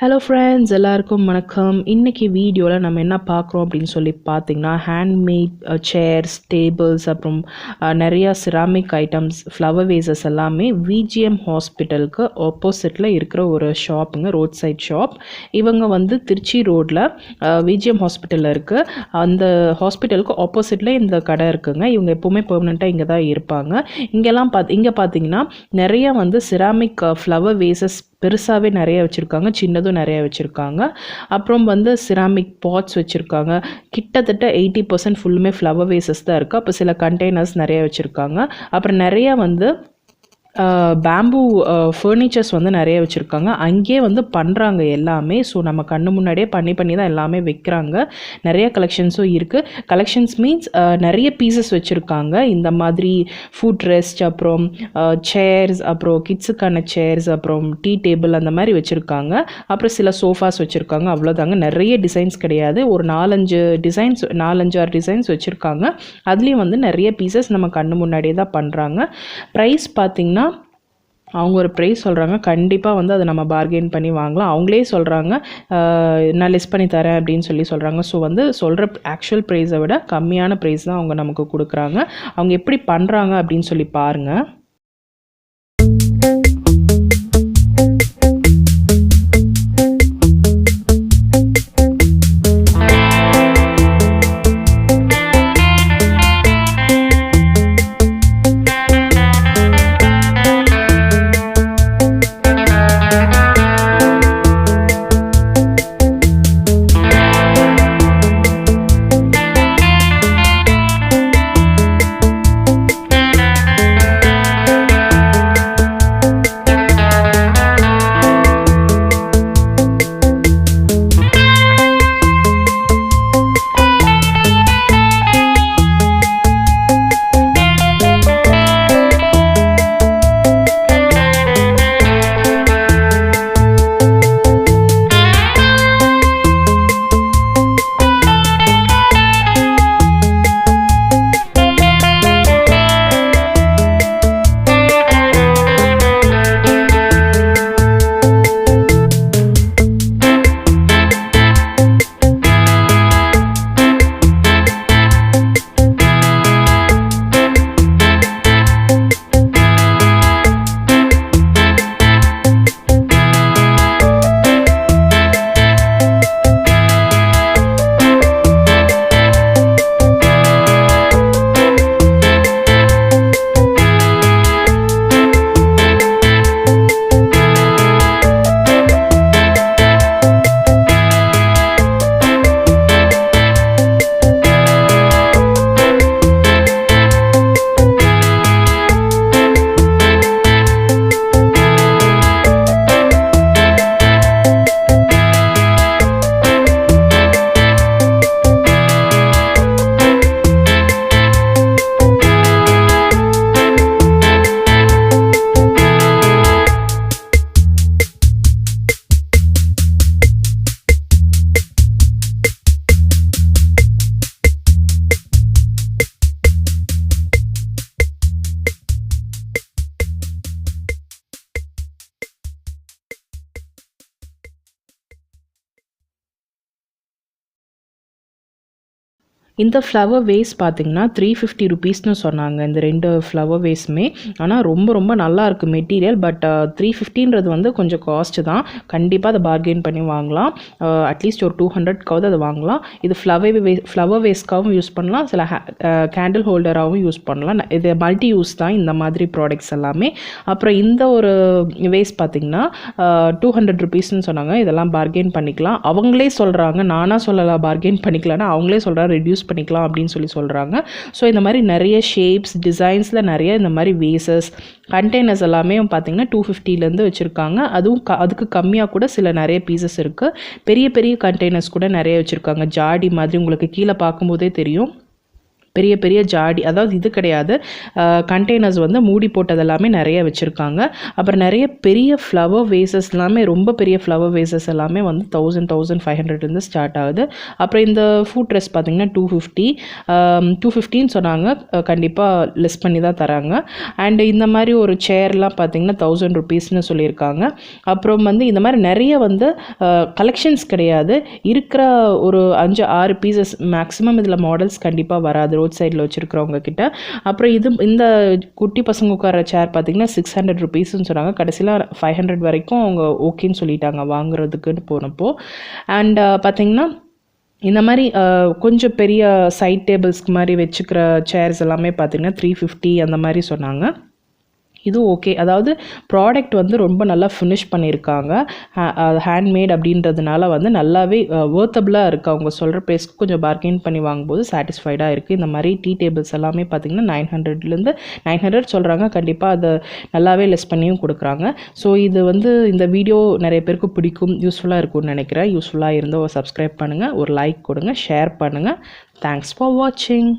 Hello friends, எல்லாருக்கும் வணக்கம். இன்றைக்கி வீடியோவில் நம்ம என்ன பார்க்குறோம் அப்படின்னு சொல்லி பார்த்தீங்கன்னா, ஹேண்ட்மேட் சேர்ஸ், டேபிள்ஸ், அப்புறம் நிறையா சிராமிக் ஐட்டம்ஸ், ஃப்ளவர் வேசஸ் எல்லாமே விஜிஎம் ஹாஸ்பிட்டலுக்கு ஆப்போசிட்டில் இருக்கிற ஒரு ஷாப்புங்க, ரோட் சைட் ஷாப். இவங்க வந்து திருச்சி ரோட்டில் விஜிஎம் ஹாஸ்பிட்டலில் இருக்குது. அந்த ஹாஸ்பிட்டலுக்கு ஆப்போசிட்டில் இந்த கடை இருக்குங்க. இவங்க எப்போவுமே பெர்மனெண்ட்டாக இங்கே தான் இருப்பாங்க. இங்கே பார்த்தீங்கன்னா நிறையா வந்து சிராமிக் ஃப்ளவர் வேசஸ் பெருசாகவே நிறைய வச்சுருக்காங்க, சின்னதும் நிறைய வச்சுருக்காங்க. அப்புறம் வந்து சிராமிக் பாட்ஸ் வச்சுருக்காங்க. கிட்டத்தட்ட 80% ஃபுல்லுமே ஃப்ளவர் வேசஸ் தான் இருக்குது. அப்போ சில கண்டெய்னர்ஸ் நிறைய வச்சுருக்காங்க. அப்புறம் நிறையா வந்து பேம்பூ ஃபர்னிச்சர்ஸ் வந்து நிறைய வச்சுருக்காங்க. அங்கேயே வந்து பண்ணுறாங்க எல்லாமே. ஸோ நம்ம கண்ணு முன்னாடியே பண்ணி தான் எல்லாமே வைக்கிறாங்க. நிறைய கலெக்ஷன்ஸும் இருக்குது. கலெக்ஷன்ஸ் மீன்ஸ் நிறைய பீசஸ் வச்சுருக்காங்க. இந்த மாதிரி ஃபுட் ரெஸ்ட், அப்புறம் சேர்ஸ், அப்புறம் கிட்ஸுக்கான சேர்ஸ், அப்புறம் டீ டேபிள் அந்த மாதிரி வச்சுருக்காங்க. அப்புறம் சில சோஃபாஸ் வச்சுருக்காங்க. அவ்வளோதாங்க. நிறைய டிசைன்ஸ் கிடையாது. ஒரு 4-5 டிசைன்ஸ் வச்சுருக்காங்க. அதுலேயும் வந்து நிறைய பீசஸ் நம்ம கண்ணு முன்னாடியே தான் பண்ணுறாங்க. ப்ரைஸ் பார்த்திங்கன்னா அவங்க ஒரு ப்ரைஸ் சொல்கிறாங்க. கண்டிப்பாக வந்து அதை நம்ம பார்கெயின் பண்ணி வாங்கலாம். அவங்களே சொல்கிறாங்க நான் லெஸ் பண்ணி தரேன் அப்படின்னு சொல்கிறாங்க. ஸோ வந்து சொல்கிற ஆக்சுவல் ப்ரைஸை விட கம்மியான ப்ரைஸ் தான் அவங்க நமக்கு கொடுக்குறாங்க. அவங்க எப்படி பண்ணுறாங்க அப்படின்னு சொல்லி பாருங்கள். இந்த ஃப்ளவர் வேஸ் பார்த்திங்கன்னா 350 ருபீஸ்னு சொன்னாங்க. இந்த 2 ஃப்ளவர் வேஸுமே. ஆனால் ரொம்ப நல்லா இருக்குது மெட்டீரியல். பட் 350ன்றது வந்து கொஞ்சம் காஸ்ட்டு தான். கண்டிப்பாக அதை பார்கெயின் பண்ணி வாங்கலாம். அட்லீஸ்ட் ஒரு 200க்காவது அதை வாங்கலாம். இது ஃப்ளவர் வேஸ்க்காகவும் யூஸ் பண்ணலாம், சில கேண்டில் ஹோல்டராகவும் யூஸ் பண்ணலாம். இது மல்டி யூஸ் தான் இந்த மாதிரி ப்ராடக்ட்ஸ் எல்லாமே. அப்புறம் இந்த ஒரு வேஸ் பார்த்திங்கன்னா 200 ருபீஸ்ன்னு சொன்னாங்க. இதெல்லாம் பார்கெயின் பண்ணிக்கலாம். அவங்களே சொல்கிறாங்க, நானாக சொல்லலாம் பார்கெயின் பண்ணிக்கலாம்னா, அவங்களே சொல்கிறாங்க ரெடியூஸ் பண்ணிக்கலாம் அப்படின்னு சொல்கிறாங்க. ஸோ இந்த மாதிரி நிறைய ஷேப்ஸ், டிசைன்ஸில் நிறைய இந்த மாதிரி வேசஸ், கண்டெய்னர்ஸ் எல்லாமே பார்த்திங்கன்னா 250லேருந்து வச்சுருக்காங்க. அதுக்கு கம்மியாக கூட சில நிறைய பீசஸ் இருக்குது. பெரிய கண்டெய்னர்ஸ் கூட நிறைய வச்சுருக்காங்க. ஜாடி மாதிரி உங்களுக்கு கீழே பார்க்கும்போதே தெரியும். பெரிய பெரிய ஜாடி, அதாவது இது கிடையாது, கண்டெய்னர்ஸ் வந்து மூடி போட்டது எல்லாமே நிறைய வச்சுருக்காங்க. அப்புறம் நிறைய பெரிய ஃப்ளவர் வேசஸ் எல்லாமே, ரொம்ப பெரிய ஃப்ளவர் வேசஸ் எல்லாமே வந்து 1500 ஸ்டார்ட் ஆகுது. அப்புறம் இந்த ஃபுட் ட்ரெஸ் பார்த்திங்கன்னா 250 சொன்னாங்க, கண்டிப்பாக லெஸ் பண்ணி தான் தராங்க. அண்டு இந்த மாதிரி ஒரு சேர்லாம் பார்த்திங்கன்னா 1000 rupeesனு சொல்லியிருக்காங்க. அப்புறம் வந்து இந்த மாதிரி நிறைய வந்து கலெக்ஷன்ஸ் கிடையாது, இருக்கிற ஒரு 5-6 பீசஸ் மேக்ஸிமம் இதில் மாடல்ஸ் கண்டிப்பாக வராது ரோட் சைடில் வச்சுருக்கிறவங்க கிட்ட. அப்புறம் இந்த குட்டி பசங்க உட்கார சேர் பார்த்திங்கன்னா 600 rupeesன்னு சொன்னாங்க. கடைசியில் 500 வரைக்கும் அவங்க ஓகேன்னு சொல்லிட்டாங்க வாங்குறதுக்குன்னு போனப்போ. அண்ட் பார்த்திங்கன்னா இந்த மாதிரி கொஞ்சம் பெரிய சைட் டேபிள்ஸ்க்கு மாதிரி வச்சுக்கிற சேர்ஸ் எல்லாமே பார்த்திங்கன்னா 350 அந்த மாதிரி சொன்னாங்க. இது ஓகே, அதாவது ப்ராடக்ட் வந்து ரொம்ப நல்லா ஃபினிஷ் பண்ணியிருக்காங்க. ஹேண்ட்மேட் அப்படின்றதுனால வந்து நல்லாவே வர்த்தபிளாக இருக்குது. அவங்க சொல்கிற ப்ரைஸ்க்கு கொஞ்சம் பார்கெயின் பண்ணி வாங்கும்போது சாட்டிஸ்ஃபைடாக இருக்குது. இந்த மாதிரி டீ டேபிள்ஸ் எல்லாமே பார்த்திங்கன்னா 900 சொல்கிறாங்க, கண்டிப்பாக அதை நல்லாவே லெஸ் பண்ணியும் கொடுக்குறாங்க. ஸோ இது வந்து இந்த வீடியோ நிறைய பேருக்கு பிடிக்கும், யூஸ்ஃபுல்லாக இருக்கும்னு நினைக்கிறேன். யூஸ்ஃபுல்லாக இருந்தால் சப்ஸ்கிரைப் பண்ணுங்கள், ஒரு லைக் கொடுங்க, ஷேர் பண்ணுங்கள். தேங்க்ஸ் ஃபார் வாட்சிங்.